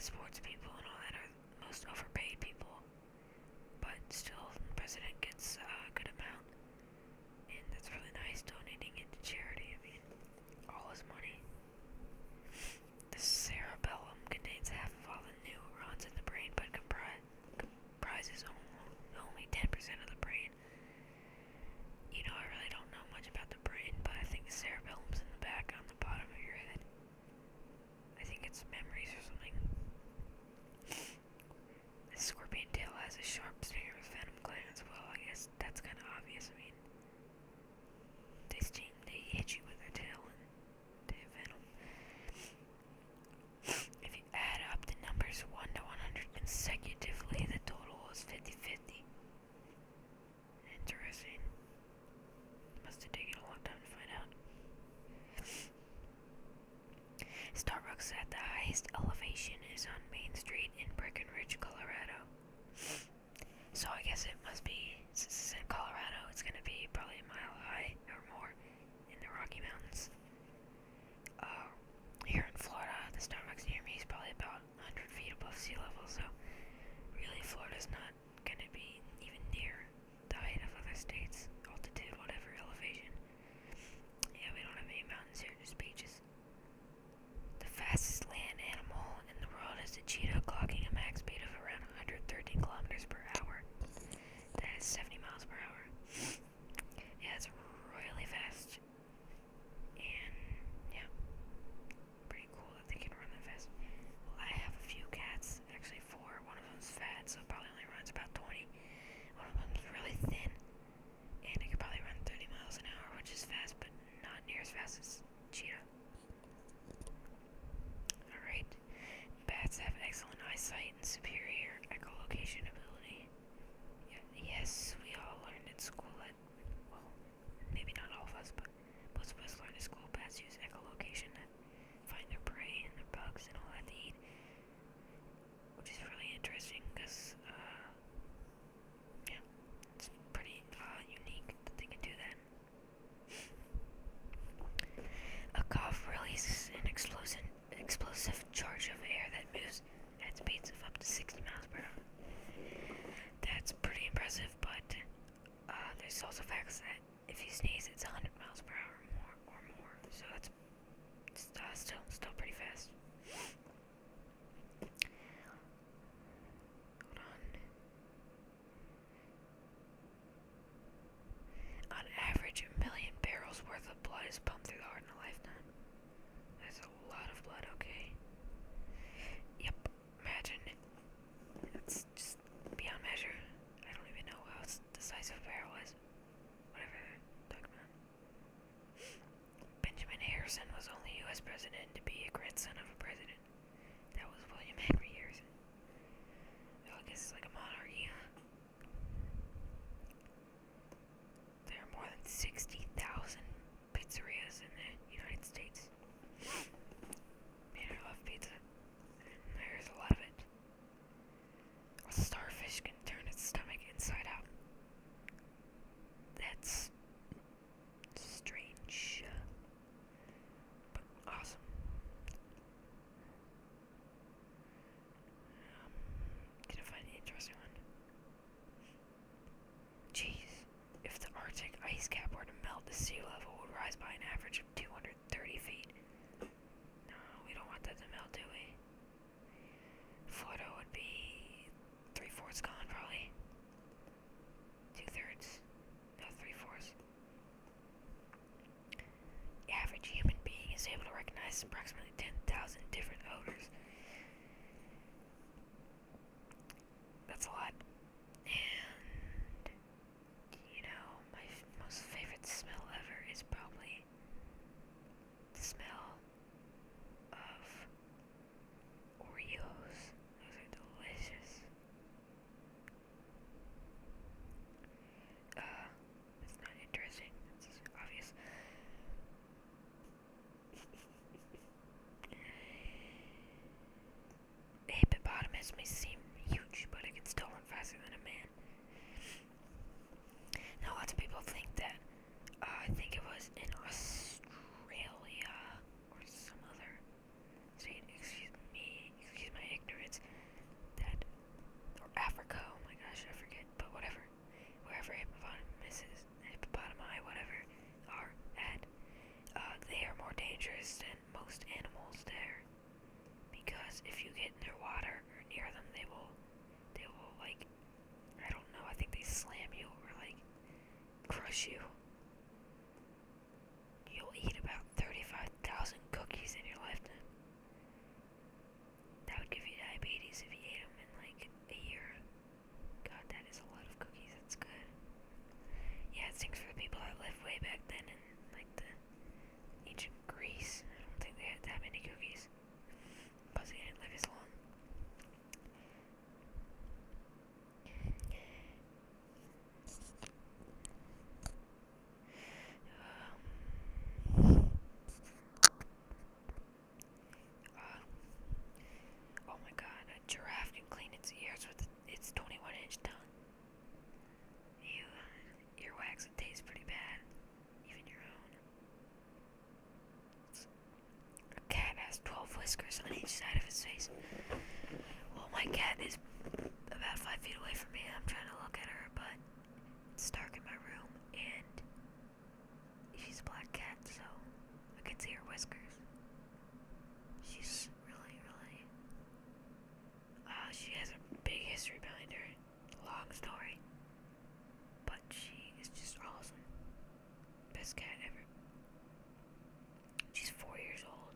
sports people and all that are the most overpaid people, but still, the president gets a good amount, and that's really nice, donating it to charity. I mean, all his money. The cerebellum contains half of all the neurons in the brain, but comprises only 10% of the brain. You know, I really don't know much about the brain, but I think the cerebellum's in the back on the bottom of your head. I think it's memories or something. The scorpion tail has a sharp stinger with venom glands. Well, I guess that's kind of obvious. I mean, they hit you with their tail and they have venom. If you add up the numbers 1 to 100 consecutively, the total is 50-50. Interesting. Must have taken a long time to find out. Starbucks at the highest elevation is on Main Street in Breckenridge, Colorado. So I guess it must be, since it's in Colorado, it's going to be probably a mile high or more in the Rocky Mountains. Here in Florida, the Starbucks near me is probably about 100 feet above sea level, so really Florida's not going to be even near the height of other states, altitude, whatever, elevation. Yeah, we don't have any mountains here, just beaches. The fastest land animal in the world is the cheetah, clocking a max speed of around 113 kilometers per hour. That is 70 miles per hour. Yeah, it's really fast. And, yeah, pretty cool that they can run that fast. Well, I have a few cats, actually 4. One of them's fat, so it probably only runs about 20. One of them's really thin, and it could probably run 30 miles an hour, which is fast, but not near as fast as cheetah. Alright. Bats have excellent eyesight and superior echolocation ability. Yes, we all learned in school that, well, maybe not all of us, but most of us learned in school bats use echolocation to find their prey and their bugs and all that to eat. Which is really interesting because, yeah, it's pretty unique that they can do that. A cough releases an explosive charge of air that moves at speeds of up to 60 miles per hour. That's pretty impressive, but there's also facts that if you sneeze, it's 100 miles per hour or more. So that's still pretty fast. Hold on. On average, 1 million barrels worth of blood is pumped through the heart in a lifetime. That's a lot of blood, okay? Yep, imagine it. It's just beyond measure. I don't even know how the size of a barrel is. Whatever they're talking about. Benjamin Harrison was only U.S. president to be a grandson of a president. That was William Henry Harrison. Well, I guess it's like a monarchy, huh? There are more than 60,000 pizzerias in the United States. Man, I love pizza. There's a lot of it. A starfish can turn its stomach inside out. That's strange, but awesome. Did I find an interesting one? Jeez, if the Arctic ice cap were to melt, the sea level would rise by an average of 230 feet. No, we don't want that to melt, do we? Florida would be 3/4 gone, probably. 2/3. No, 3/4. The average human being is able to recognize approximately 10,000 different odors. That's a lot. And, you know, my most favorite smell ever is probably the smell of Oreos. Those are delicious. That's not interesting. That's obvious. A hippopotamus may seem huge, but it can still run faster than a man. Now, lots of people think that, I think it was in Australia or some other state, excuse my ignorance. get in their water or near them, they will like, I don't know, I think they slam you or like crush you. You'll eat about 35,000 cookies in your lifetime. That would give you diabetes if you ate them in like a year. God, that is a lot of cookies. That's good. Yeah, it stinks for the people that lived way back then in like the ancient Greece. I don't think they had that many cookies. Plus, they didn't live as long. Oh my god, a giraffe can clean its ears with its 21-inch tongue. Earwax, it tastes pretty bad. Even your own. A cat has 12 whiskers on each side of its face. Well, my cat is about 5 feet away from me. I'm trying to look at her, but it's dark in my room, and she's a black cat, so I can see her whiskers. She's really, she has a big history behind her. Long story. But she is just awesome. Best cat ever. She's 4 years old.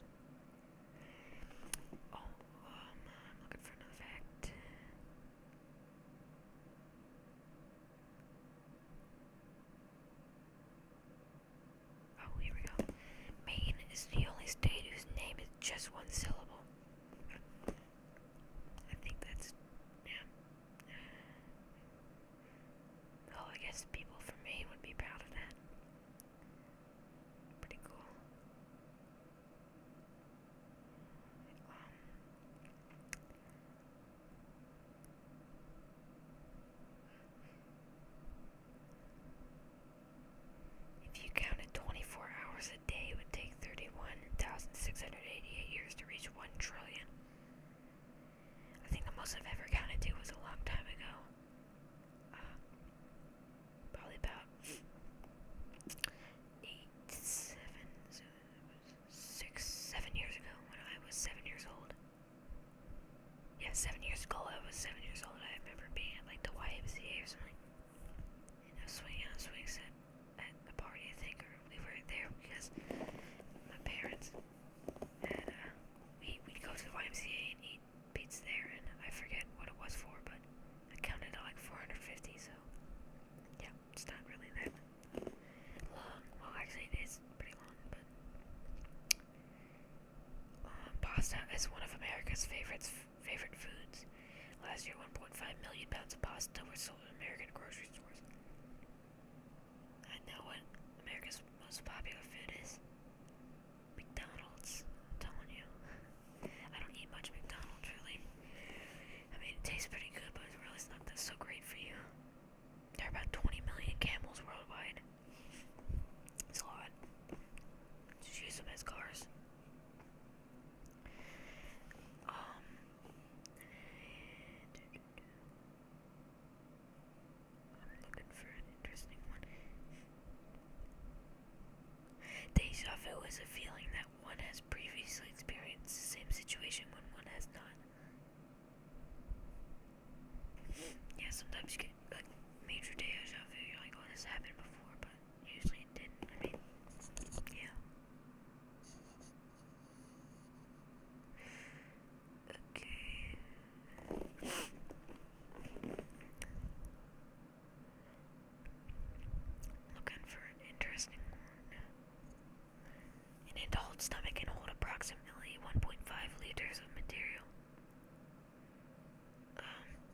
Oh, I'm looking for another fact. Oh, here we go. Maine is the only state whose name is just one syllable. I think that's, yeah. Well, I guess people from Maine would be proud of that. Pretty cool. If you counted 24 hours a day, it would take 31,688 years to reach 1 trillion. I think the most I've ever counted to was a long time ago. Probably about 7 years ago when I was 7 years old. Yeah, 7 years ago I was 7 years old. I remember being at like the YMCA or something. And I was swinging on a swing set at a party, I think, or we were there because my parents had, we'd go to the YMCA and eat pizza there, and I forget what it was for, but I counted like 450, so yeah, it's not really that long. Well, actually it is pretty long, but pasta is one of America's favorite foods. Last year, 1.5 million pounds of pasta were sold in American grocery stores. I know what America's most popular food is. McDonald's. I'm telling you. I don't eat much McDonald's, really. I mean, it tastes pretty good, but it's really not that so great for you. There are about 20 million camels worldwide. It's a lot. Just use them as cars. I'm looking for an interesting one. Deja vu is a feeling that one has previously experienced the same situation when one has not. Yeah, sometimes you get like major deja vu. You're like, oh, this happened before, but usually it didn't. I mean, yeah. Okay. Looking for an interesting one. An adult stomach can hold approximately 1.5 liters of material.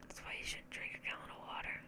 That's why you shouldn't drink a gallon of water.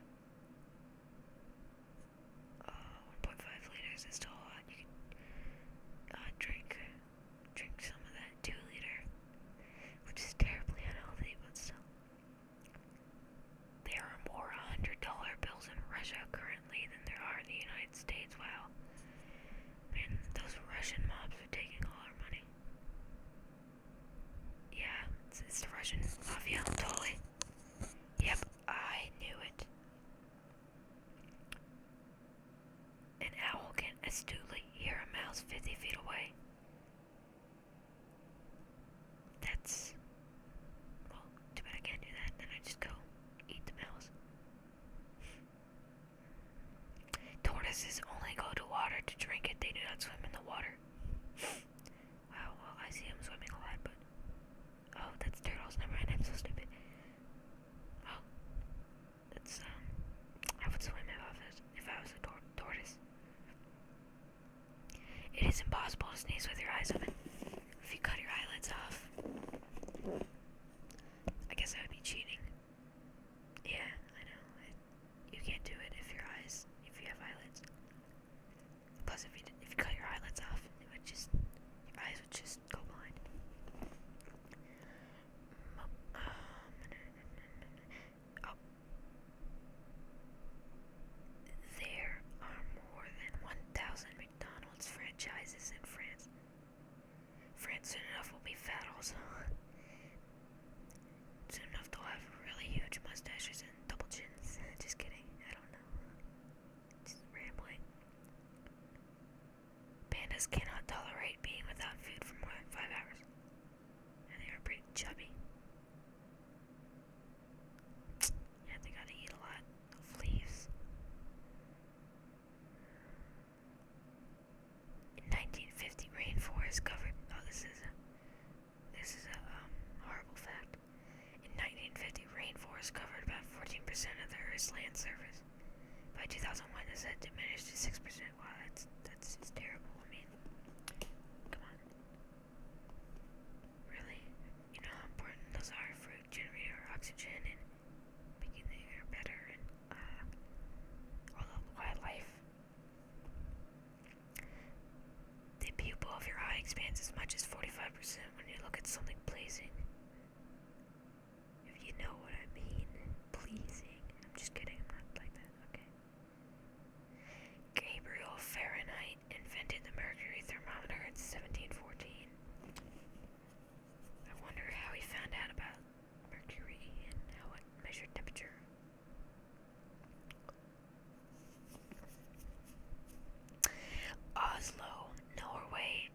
guess I would be cheating. Yeah, I know. You can't do it if you have eyelids. Plus, if you cut your eyelids off, your eyes would just go blind. Oh. There are more than 1,000 McDonald's franchises in France. France soon enough will be fat also. Soon enough they'll have really huge mustaches and double chins. Just kidding, I don't know. Just rambling. Pandas cannot tolerate being without food for more than 5 hours. And they are pretty chubby. Yeah, they gotta eat a lot of leaves. In 1950, rainforest covered. Oh, this is a horrible fact. In 1950, rainforest covered about 14% of the Earth's land surface. By 2001, this had diminished to 6%. Wow, that's just terrible. I mean, come on. Really? You know how important those are for generating our oxygen and making the air better and all the wildlife. The pupil of your eye expands as much as 45% when you look at something pleasing. If you know what I mean. Pleasing. I'm just kidding, I'm not like that, okay. Gabriel Fahrenheit invented the mercury thermometer in 1714. I wonder how he found out about mercury and how it measured temperature. Oslo, Norway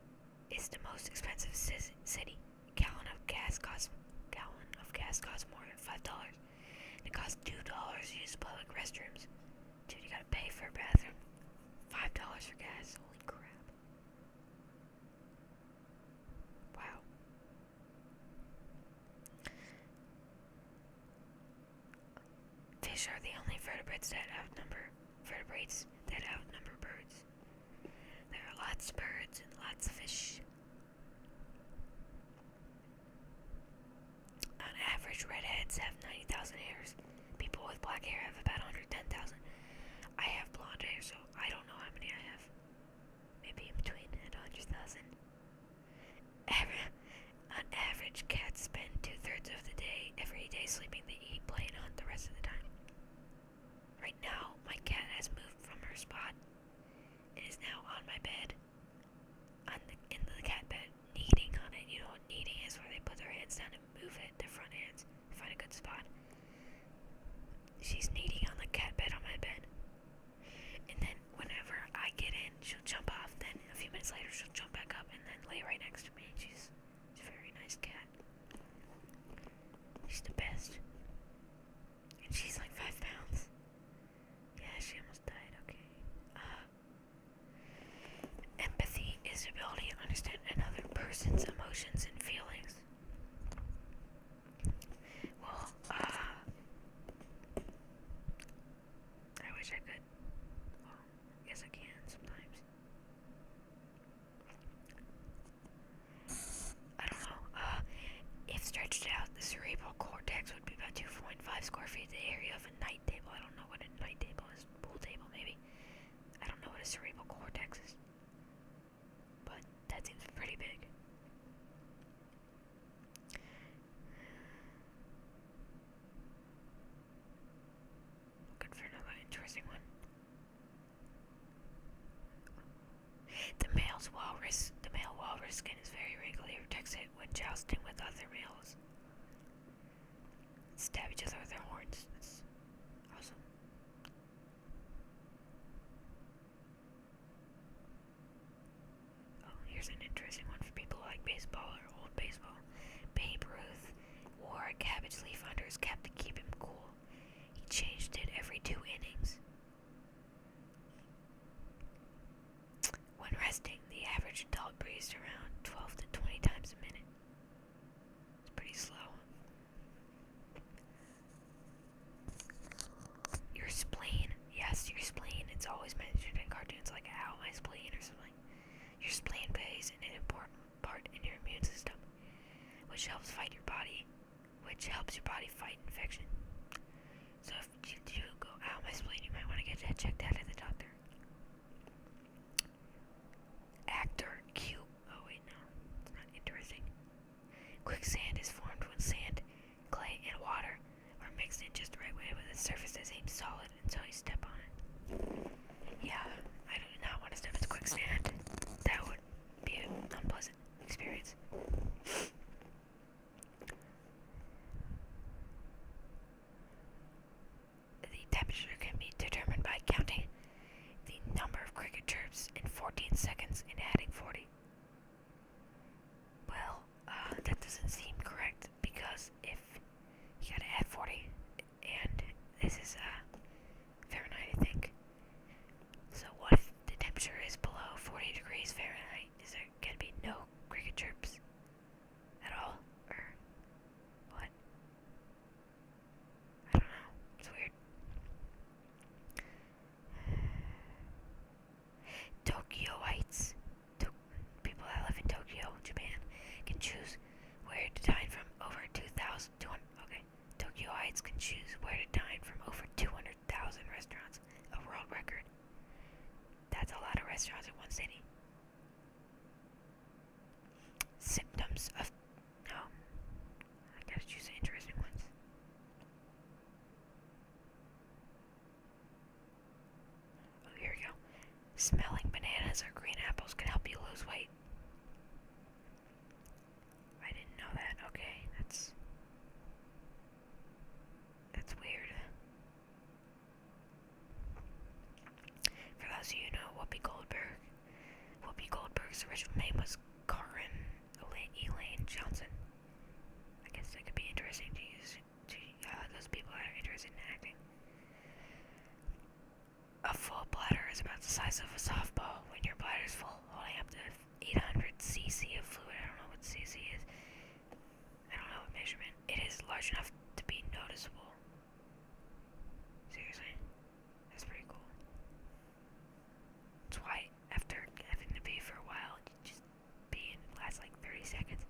is the most expensive city. A gallon of gas costs more than $5. It costs $2 to use public restrooms. Dude, you gotta pay for a bathroom. $5 for gas. Holy crap. Wow. Fish are the only vertebrates that outnumber birds. There are lots of birds and lots of fish. On average, redheads have 90,000 hairs. People with black hair have about 110,000. I have blonde hair, so I don't know how many I have. Maybe in between 100,000. On average, cats spend 2/3 of the day, every day sleeping. They eat, play, and hunt the rest of the time. Right now, my cat has moved from her spot and is now on my bed, in the cat bed, kneading on it. You know what kneading is, where they put their hands down and move it, their front hands, to find a good spot. She's kneading on the cat bed on my bed. And then whenever I get in, she'll jump off. Then a few minutes later, she'll jump back up and then lay right next to me. She's a very nice cat. She's the best. And she's like 5 pounds. Yeah, she almost died, okay. Empathy is the ability to understand another person's emotions and feelings. Well, I wish I could. Well, I guess I can sometimes. I don't know. If stretched out, the cerebral cortex would be about 2.5 square feet, the area of a night table. I don't know what a night table is. Pool table, maybe. I don't know what a cerebral cortex is. But that seems pretty big. Looking for another interesting one. The male walrus skin is very wrinkly. It protects it when jousting with other males. Stab each other with their horns. That's awesome. Oh, here's an interesting one for people who like baseball or old baseball. Babe Ruth wore a cabbage leaf under his cap to keep him cool. He changed it every 2 innings. When resting, the average adult breathes around 12 to 20 times a minute. It's pretty slow. Your spleen. Yes, your spleen. It's always mentioned in cartoons like, ow, my spleen or something. Your spleen plays an important part in your immune system, which helps fight your body, which helps your body fight infection. So if you do go out my spleen, you might want to get that checked out at the doctor. Actor Q. Oh wait, no, it's not interesting. Quicksand is formed when sand, clay, and water are mixed in just the right way with a surface that seems solid until you step on it. Yeah, I do not want to step into quicksand. That would be an unpleasant experience. The temperature can be determined by counting the number of cricket chirps in 14 seconds and adding 40. Well, that doesn't seem correct because if you gotta add 40, and this is Fahrenheit, I think. So what if the temperature is below 40 degrees Fahrenheit? Is there gonna be no cricket chirps at all, or what? I don't know. It's weird. Tokyoites, people that live in Tokyo, Japan, can choose where to dine from over 2,200. Okay, Tokyoites can choose where to dine from over 200,000 restaurants, a world record. That's a lot of restaurants in one city. Symptoms of no, I gotta choose the interesting ones. Oh, here we go. Smelling bananas or green apples can help you lose weight. I didn't know that. Okay, that's weird. For those of you who know Whoopi Goldberg's original name was Karen Elaine Johnson. I guess that could be interesting to use to those people that are interested in acting. A full bladder is about the size of a softball. When your bladder is full, holding up to 800 cc of fluid. I don't know what cc is. I don't know what measurement. It is large enough to be noticeable. Seriously, that's pretty cool. That's why after having to pee for a while, you just pee and it lasts like 30 seconds.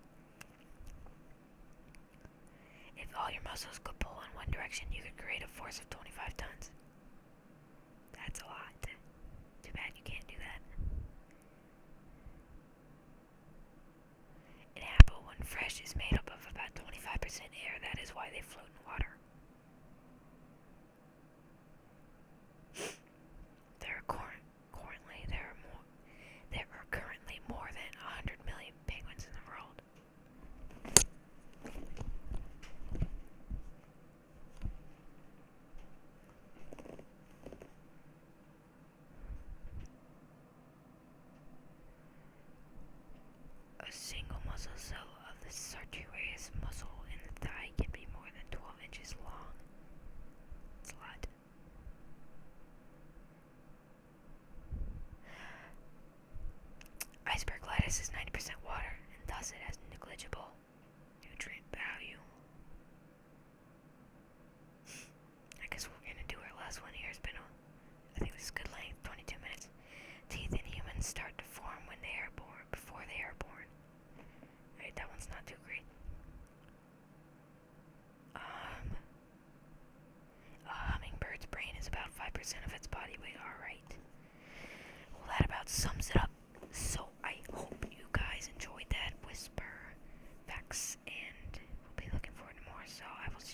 If all your muscles could pull in one direction, you could create a force of 25 tons. That's a lot. Too bad you can't do that. An apple, when fresh, is made up of about 25% air. That is why they float in water.